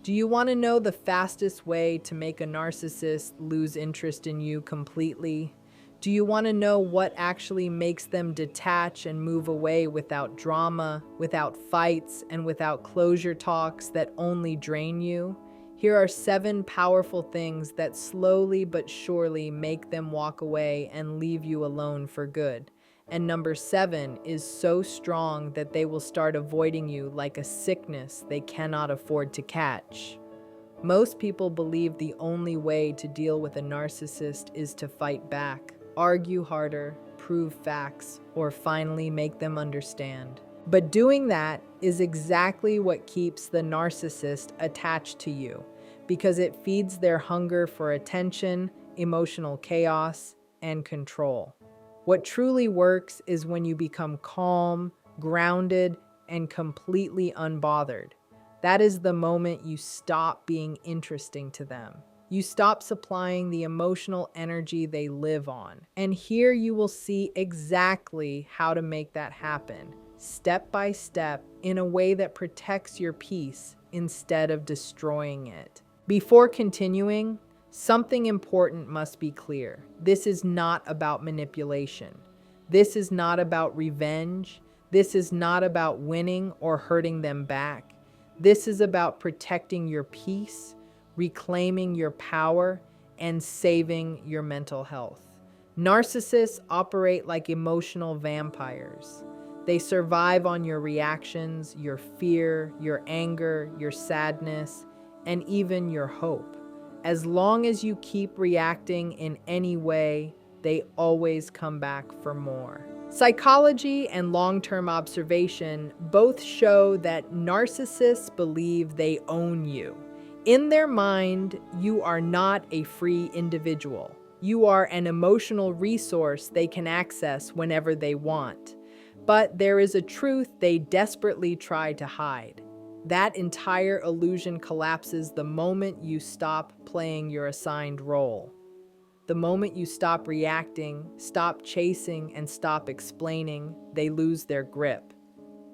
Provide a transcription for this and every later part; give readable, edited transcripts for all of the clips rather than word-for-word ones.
Do you want to know the fastest way to make a narcissist lose interest in you completely? Do you want to know what actually makes them detach and move away without drama, without fights, and without closure talks that only drain you? Here are 7 powerful things that slowly but surely make them walk away and leave you alone for good. And number 7 is so strong that they will start avoiding you like a sickness they cannot afford to catch. Most people believe the only way to deal with a narcissist is to fight back, argue harder, prove facts, or finally make them understand. But doing that is exactly what keeps the narcissist attached to you, because it feeds their hunger for attention, emotional chaos, and control. What truly works is when you become calm, grounded, and completely unbothered. That is the moment you stop being interesting to them. You stop supplying the emotional energy they live on. And here you will see exactly how to make that happen, step by step, in a way that protects your peace instead of destroying it. Before continuing, something important must be clear. This is not about manipulation. This is not about revenge. This is not about winning or hurting them back. This is about protecting your peace, reclaiming your power, and saving your mental health. Narcissists operate like emotional vampires. They survive on your reactions, your fear, your anger, your sadness, and even your hope. As long as you keep reacting in any way, they always come back for more. Psychology and long-term observation both show that narcissists believe they own you. In their mind, you are not a free individual. You are an emotional resource they can access whenever they want. But there is a truth they desperately try to hide. That entire illusion collapses the moment you stop playing your assigned role. The moment you stop reacting, stop chasing, and stop explaining, they lose their grip.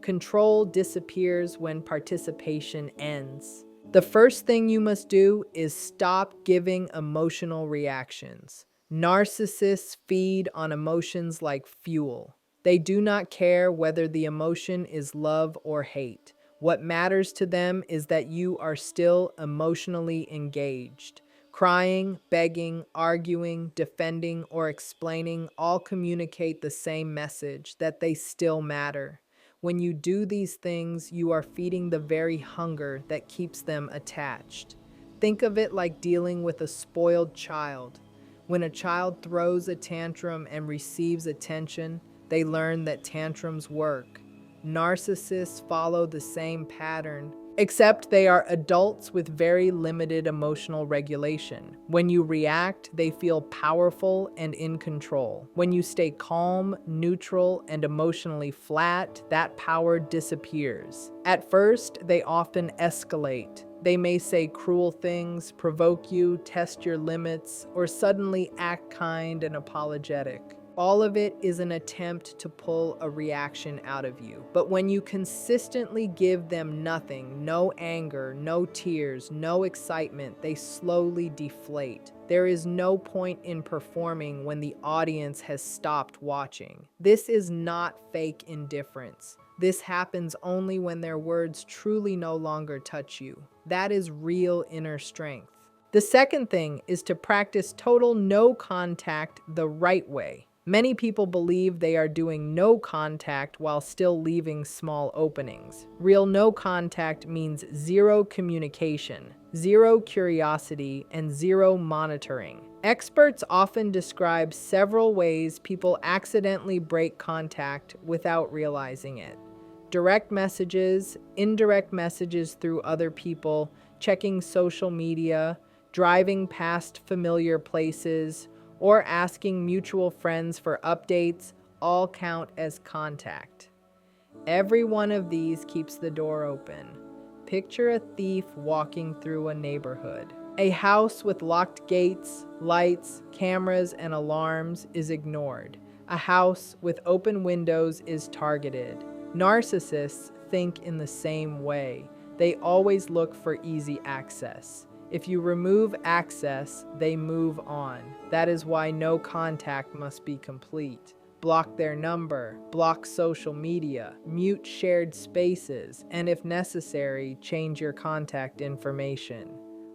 Control disappears when participation ends. The first thing you must do is stop giving emotional reactions. Narcissists feed on emotions like fuel. They do not care whether the emotion is love or hate. What matters to them is that you are still emotionally engaged. Crying, begging, arguing, defending, or explaining all communicate the same message, that they still matter. When you do these things, you are feeding the very hunger that keeps them attached. Think of it like dealing with a spoiled child. When a child throws a tantrum and receives attention, they learn that tantrums work. Narcissists follow the same pattern, except they are adults with very limited emotional regulation. When you react, they feel powerful and in control. When you stay calm, neutral, and emotionally flat, that power disappears. At first, they often escalate. They may say cruel things, provoke you, test your limits, or suddenly act kind and apologetic. All of it is an attempt to pull a reaction out of you. But when you consistently give them nothing, no anger, no tears, no excitement, they slowly deflate. There is no point in performing when the audience has stopped watching. This is not fake indifference. This happens only when their words truly no longer touch you. That is real inner strength. The second thing is to practice total no contact the right way. Many people believe they are doing no contact while still leaving small openings. Real no contact means zero communication, zero curiosity, and zero monitoring. Experts often describe several ways people accidentally break contact without realizing it. Direct messages, indirect messages through other people, checking social media, driving past familiar places, or asking mutual friends for updates all count as contact. Every one of these keeps the door open. Picture a thief walking through a neighborhood. A house with locked gates, lights, cameras, and alarms is ignored. A house with open windows is targeted. Narcissists think in the same way. They always look for easy access. If you remove access, they move on. That is why no contact must be complete. Block their number, block social media, mute shared spaces, and if necessary, change your contact information.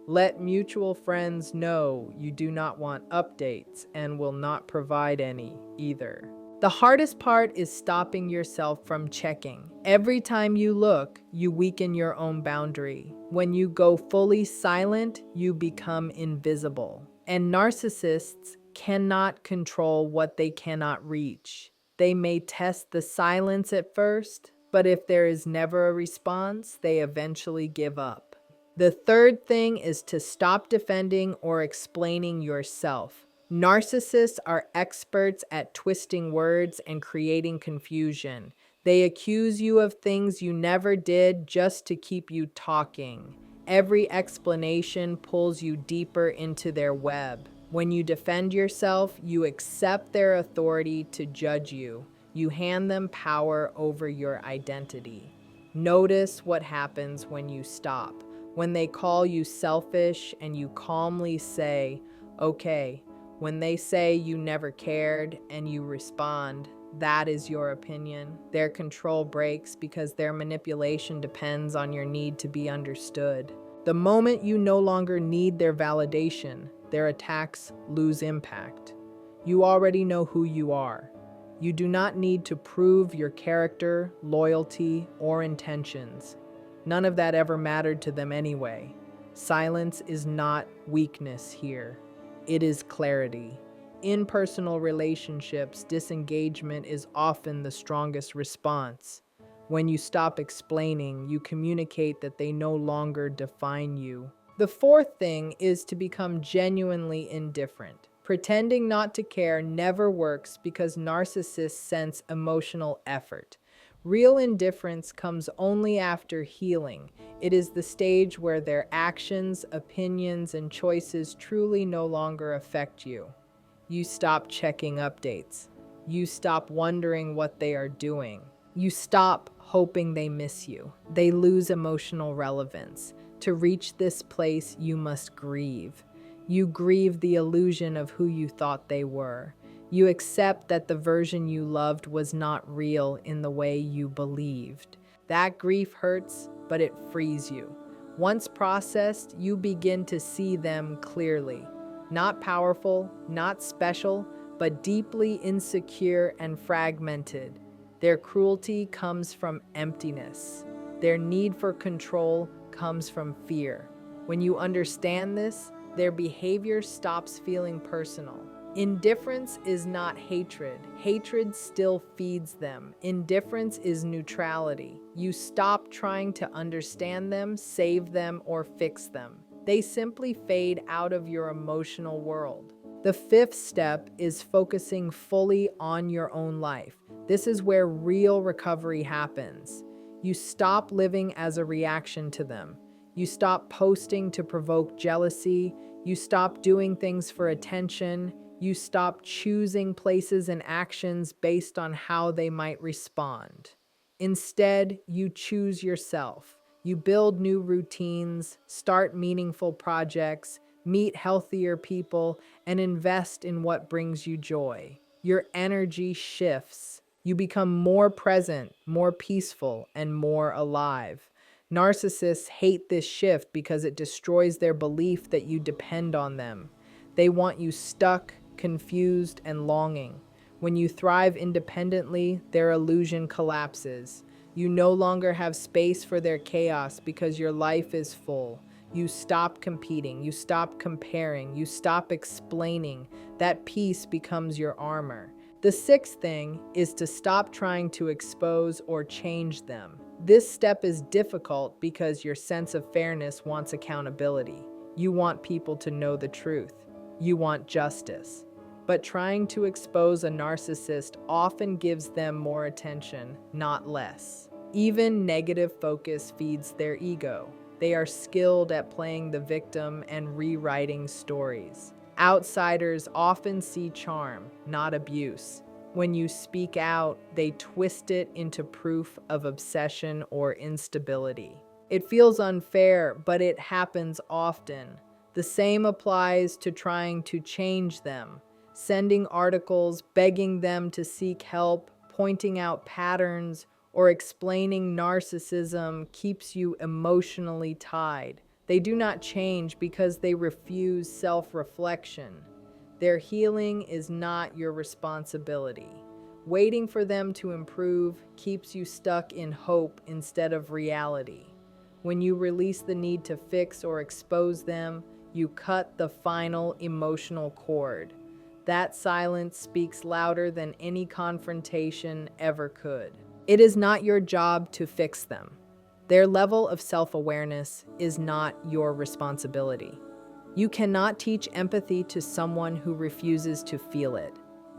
Let mutual friends know you do not want updates and will not provide any either. The hardest part is stopping yourself from checking. Every time you look, you weaken your own boundary. When you go fully silent, you become invisible. And narcissists cannot control what they cannot reach. They may test the silence at first, but if there is never a response, they eventually give up. The third thing is to stop defending or explaining yourself. Narcissists are experts at twisting words and creating confusion. They accuse you of things you never did just to keep you talking. Every explanation pulls you deeper into their web. When you defend yourself, you accept their authority to judge you. You hand them power over your identity. Notice what happens when you stop. When they call you selfish and you calmly say, okay. When they say you never cared and you respond, that is your opinion. Their control breaks because their manipulation depends on your need to be understood. The moment you no longer need their validation, their attacks lose impact. You already know who you are. You do not need to prove your character, loyalty, or intentions. None of that ever mattered to them anyway. Silence is not weakness here. It is clarity. In personal relationships, disengagement is often the strongest response. When you stop explaining, you communicate that they no longer define you. The fourth thing is to become genuinely indifferent. Pretending not to care never works because narcissists sense emotional effort. Real indifference comes only after healing. It is the stage where their actions, opinions, and choices truly no longer affect you. You stop checking updates. You stop wondering what they are doing. You stop hoping they miss you. They lose emotional relevance. To reach this place, you must grieve. You grieve the illusion of who you thought they were. You accept that the version you loved was not real in the way you believed. That grief hurts, but it frees you. Once processed, you begin to see them clearly. Not powerful, not special, but deeply insecure and fragmented. Their cruelty comes from emptiness. Their need for control comes from fear. When you understand this, their behavior stops feeling personal. Indifference is not hatred. Hatred still feeds them. Indifference is neutrality. You stop trying to understand them, save them, or fix them. They simply fade out of your emotional world. The fifth step is focusing fully on your own life. This is where real recovery happens. You stop living as a reaction to them. You stop posting to provoke jealousy. You stop doing things for attention. You stop choosing places and actions based on how they might respond. Instead, you choose yourself. You build new routines, start meaningful projects, meet healthier people, and invest in what brings you joy. Your energy shifts. You become more present, more peaceful, and more alive. Narcissists hate this shift because it destroys their belief that you depend on them. They want you stuck, confused, and longing. When you thrive independently, their illusion collapses. You no longer have space for their chaos because your life is full. You stop competing, you stop comparing, you stop explaining. That peace becomes your armor. The sixth thing is to stop trying to expose or change them. This step is difficult because your sense of fairness wants accountability. You want people to know the truth. You want justice. But trying to expose a narcissist often gives them more attention, not less. Even negative focus feeds their ego. They are skilled at playing the victim and rewriting stories. Outsiders often see charm, not abuse. When you speak out, they twist it into proof of obsession or instability. It feels unfair, but it happens often. The same applies to trying to change them, sending articles, begging them to seek help, pointing out patterns, or explaining narcissism keeps you emotionally tied. They do not change because they refuse self-reflection. Their healing is not your responsibility. Waiting for them to improve keeps you stuck in hope instead of reality. When you release the need to fix or expose them, you cut the final emotional cord. That silence speaks louder than any confrontation ever could. It is not your job to fix them. Their level of self-awareness is not your responsibility. You cannot teach empathy to someone who refuses to feel it.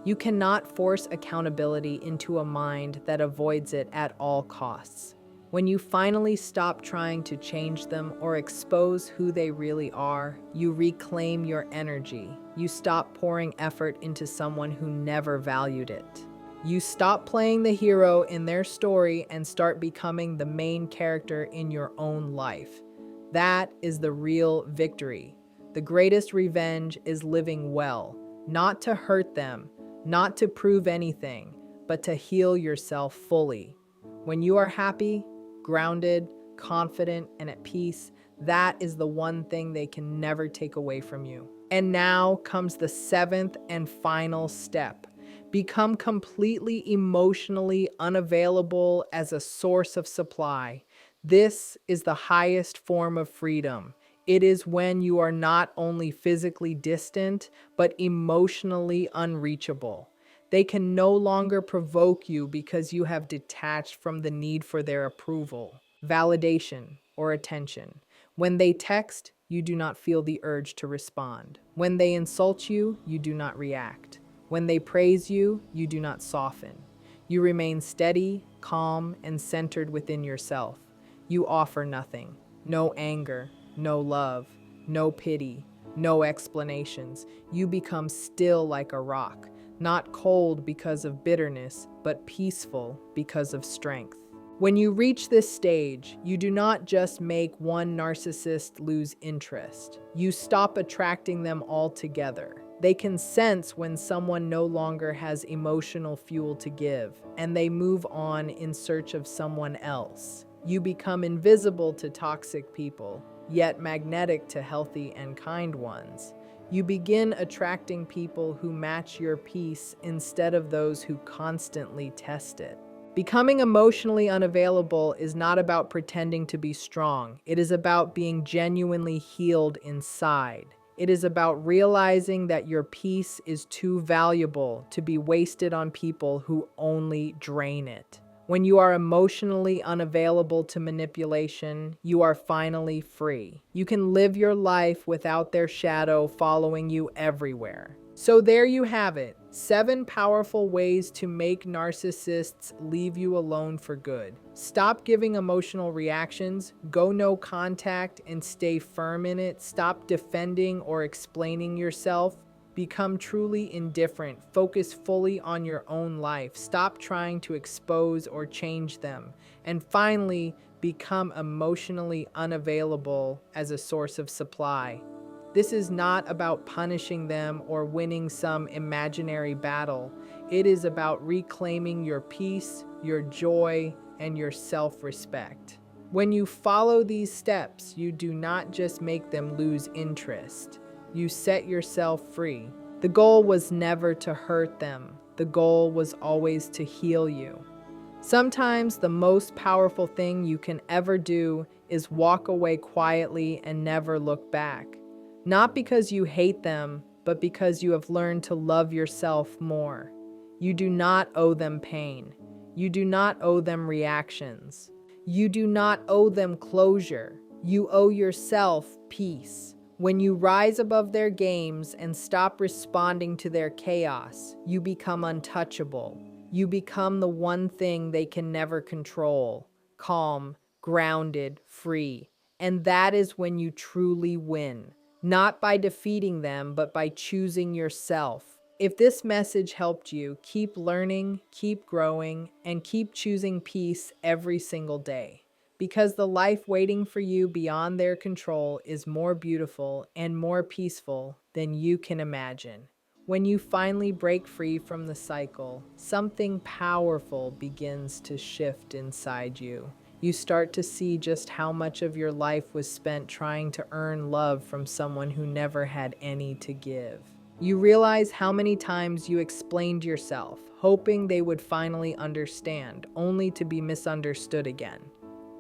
You cannot force accountability into a mind that avoids it at all costs. When you finally stop trying to change them or expose who they really are, you reclaim your energy. You stop pouring effort into someone who never valued it. You stop playing the hero in their story and start becoming the main character in your own life. That is the real victory. The greatest revenge is living well, not to hurt them, not to prove anything, but to heal yourself fully. When you are happy, grounded, confident, and at peace, that is the one thing they can never take away from you. And now comes the seventh and final step. Become completely emotionally unavailable as a source of supply. This is the highest form of freedom. It is when you are not only physically distant, but emotionally unreachable. They can no longer provoke you because you have detached from the need for their approval, validation, or attention. When they text, you do not feel the urge to respond. When they insult you, you do not react. When they praise you, you do not soften. You remain steady, calm, and centered within yourself. You offer nothing. No anger, no love, no pity, no explanations. You become still like a rock. Not cold because of bitterness, but peaceful because of strength. When you reach this stage, you do not just make one narcissist lose interest. You stop attracting them altogether. They can sense when someone no longer has emotional fuel to give, and they move on in search of someone else. You become invisible to toxic people, yet magnetic to healthy and kind ones. You begin attracting people who match your peace instead of those who constantly test it. Becoming emotionally unavailable is not about pretending to be strong. It is about being genuinely healed inside. It is about realizing that your peace is too valuable to be wasted on people who only drain it. When you are emotionally unavailable to manipulation, you are finally free. You can live your life without their shadow following you everywhere. So there you have it, 7 powerful ways to make narcissists leave you alone for good. Stop giving emotional reactions, go no contact, and stay firm in it. Stop defending or explaining yourself. Become truly indifferent. Focus fully on your own life. Stop trying to expose or change them. And finally, become emotionally unavailable as a source of supply. This is not about punishing them or winning some imaginary battle. It is about reclaiming your peace, your joy, and your self-respect. When you follow these steps, you do not just make them lose interest. You set yourself free. The goal was never to hurt them. The goal was always to heal you. Sometimes the most powerful thing you can ever do is walk away quietly and never look back. Not because you hate them, but because you have learned to love yourself more. You do not owe them pain. You do not owe them reactions. You do not owe them closure. You owe yourself peace. When you rise above their games and stop responding to their chaos, you become untouchable. You become the one thing they can never control: calm, grounded, free. And that is when you truly win. Not by defeating them, but by choosing yourself. If this message helped you, keep learning, keep growing, and keep choosing peace every single day. because the life waiting for you beyond their control is more beautiful and more peaceful than you can imagine. When you finally break free from the cycle, something powerful begins to shift inside you. You start to see just how much of your life was spent trying to earn love from someone who never had any to give. You realize how many times you explained yourself, hoping they would finally understand, only to be misunderstood again.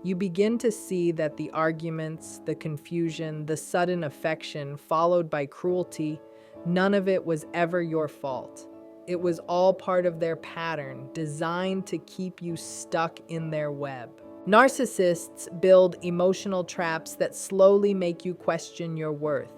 You begin to see that the arguments, the confusion, the sudden affection followed by cruelty, none of it was ever your fault. It was all part of their pattern, designed to keep you stuck in their web. Narcissists build emotional traps that slowly make you question your worth.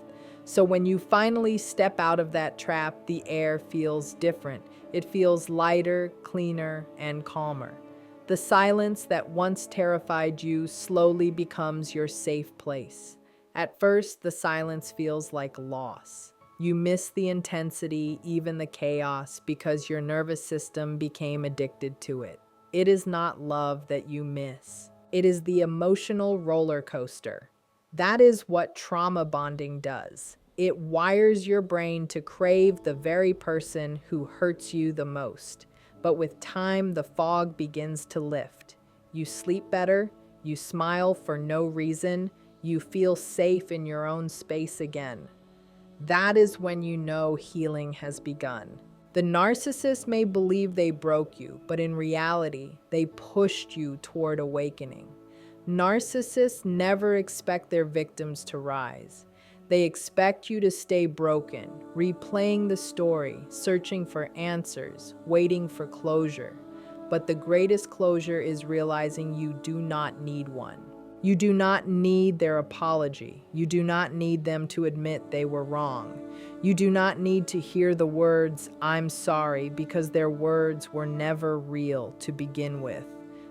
So when you finally step out of that trap, the air feels different. It feels lighter, cleaner, and calmer. The silence that once terrified you slowly becomes your safe place. At first, the silence feels like loss. You miss the intensity, even the chaos, because your nervous system became addicted to it. It is not love that you miss. It is the emotional roller coaster. That is what trauma bonding does. It wires your brain to crave the very person who hurts you the most. But with time, the fog begins to lift. You sleep better, you smile for no reason, you feel safe in your own space again. That is when you know healing has begun. The narcissist may believe they broke you, but in reality, they pushed you toward awakening. Narcissists never expect their victims to rise. They expect you to stay broken, replaying the story, searching for answers, waiting for closure. But the greatest closure is realizing you do not need one. You do not need their apology. You do not need them to admit they were wrong. You do not need to hear the words, "I'm sorry," because their words were never real to begin with.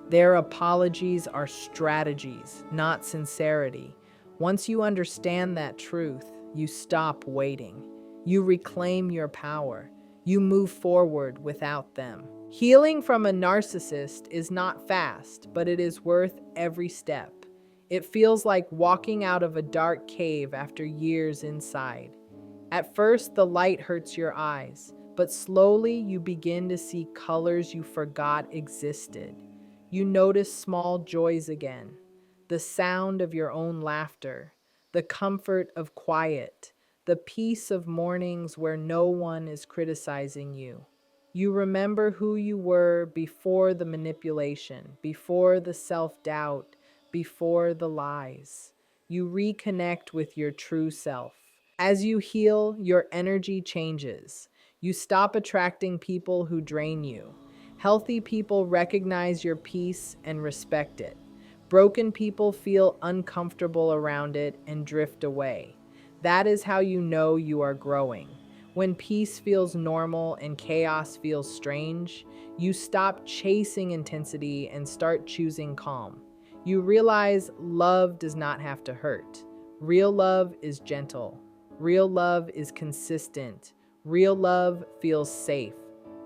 Their apologies are strategies, not sincerity. Once you understand that truth, you stop waiting. You reclaim your power. You move forward without them. Healing from a narcissist is not fast, but it is worth every step. It feels like walking out of a dark cave after years inside. At first, the light hurts your eyes, but slowly you begin to see colors you forgot existed. You notice small joys again, the sound of your own laughter, the comfort of quiet, the peace of mornings where no one is criticizing you. You remember who you were before the manipulation, before the self-doubt, before the lies. You reconnect with your true self. As you heal, your energy changes. You stop attracting people who drain you. Healthy people recognize your peace and respect it. Broken people feel uncomfortable around it and drift away. That is how you know you are growing. When peace feels normal and chaos feels strange, you stop chasing intensity and start choosing calm. You realize love does not have to hurt. Real love is gentle. Real love is consistent. Real love feels safe.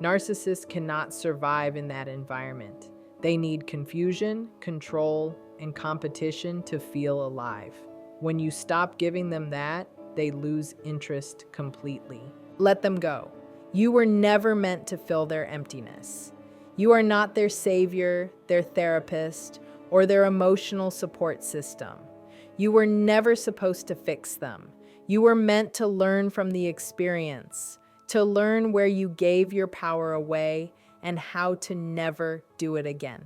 Narcissists cannot survive in that environment. They need confusion, control, and competition to feel alive. When you stop giving them that, they lose interest completely. Let them go. You were never meant to fill their emptiness. You are not their savior, their therapist, or their emotional support system. You were never supposed to fix them. You were meant to learn from the experience, to learn where you gave your power away and how to never do it again.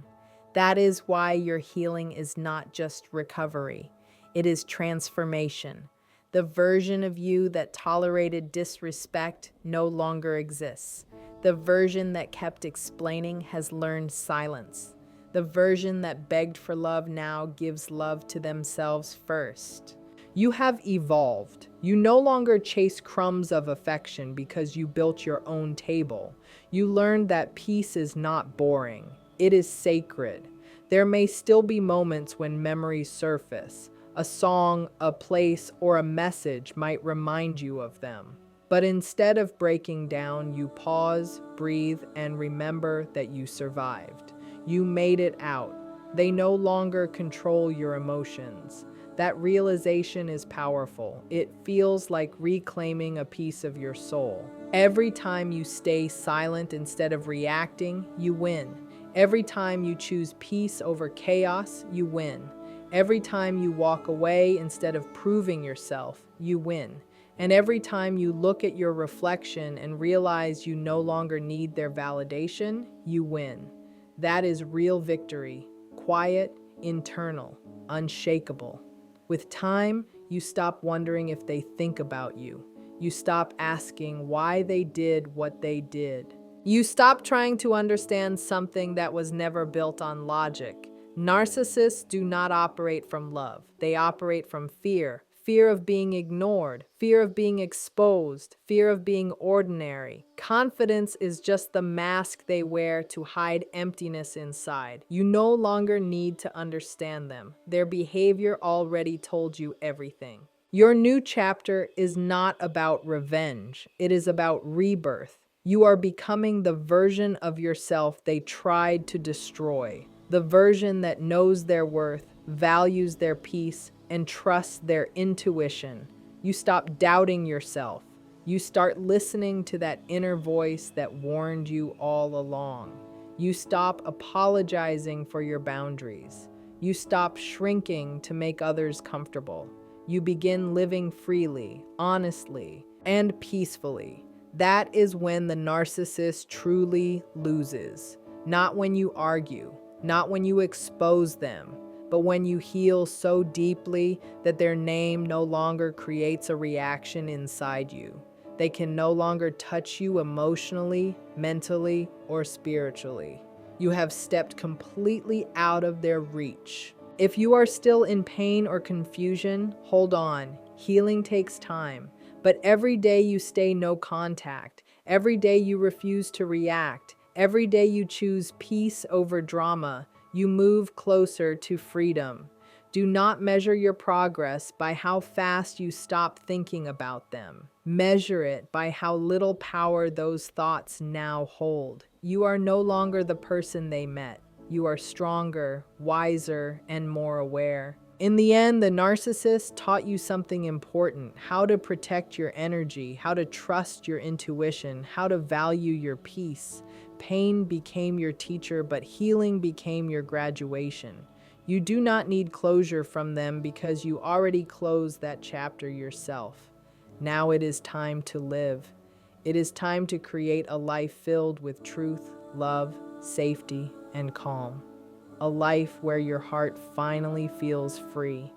That is why your healing is not just recovery. It is transformation. The version of you that tolerated disrespect no longer exists. The version that kept explaining has learned silence. The version that begged for love now gives love to themselves first. You have evolved. You no longer chase crumbs of affection because you built your own table. You learned that peace is not boring. It is sacred. There may still be moments when memories surface. A song, a place, or a message might remind you of them. But instead of breaking down, you pause, breathe, and remember that you survived. You made it out. They no longer control your emotions. That realization is powerful. It feels like reclaiming a piece of your soul. Every time you stay silent instead of reacting, you win. Every time you choose peace over chaos, you win. Every time you walk away instead of proving yourself, you win. And every time you look at your reflection and realize you no longer need their validation, you win. That is real victory. Quiet, internal, unshakable. With time, you stop wondering if they think about you. You stop asking why they did what they did. You stop trying to understand something that was never built on logic. Narcissists do not operate from love. They operate from fear. Fear of being ignored, fear of being exposed, fear of being ordinary. Confidence is just the mask they wear to hide emptiness inside. You no longer need to understand them. Their behavior already told you everything. Your new chapter is not about revenge. It is about rebirth. You are becoming the version of yourself they tried to destroy. The version that knows their worth, values their peace, and trusts their intuition. You stop doubting yourself. You start listening to that inner voice that warned you all along. You stop apologizing for your boundaries. You stop shrinking to make others comfortable. You begin living freely, honestly, and peacefully. That is when the narcissist truly loses. Not when you argue, not when you expose them, but when you heal so deeply that their name no longer creates a reaction inside you. They can no longer touch you emotionally, mentally, or spiritually. You have stepped completely out of their reach. If you are still in pain or confusion, hold on. Healing takes time. But every day you stay no contact, every day you refuse to react, every day you choose peace over drama, you move closer to freedom. Do not measure your progress by how fast you stop thinking about them. Measure it by how little power those thoughts now hold. You are no longer the person they met. You are stronger, wiser, and more aware. In the end, the narcissist taught you something important: how to protect your energy, how to trust your intuition, how to value your peace. Pain became your teacher, but healing became your graduation. You do not need closure from them because you already closed that chapter yourself. Now it is time to live. It is time to create a life filled with truth, love, safety, and calm. A life where your heart finally feels free.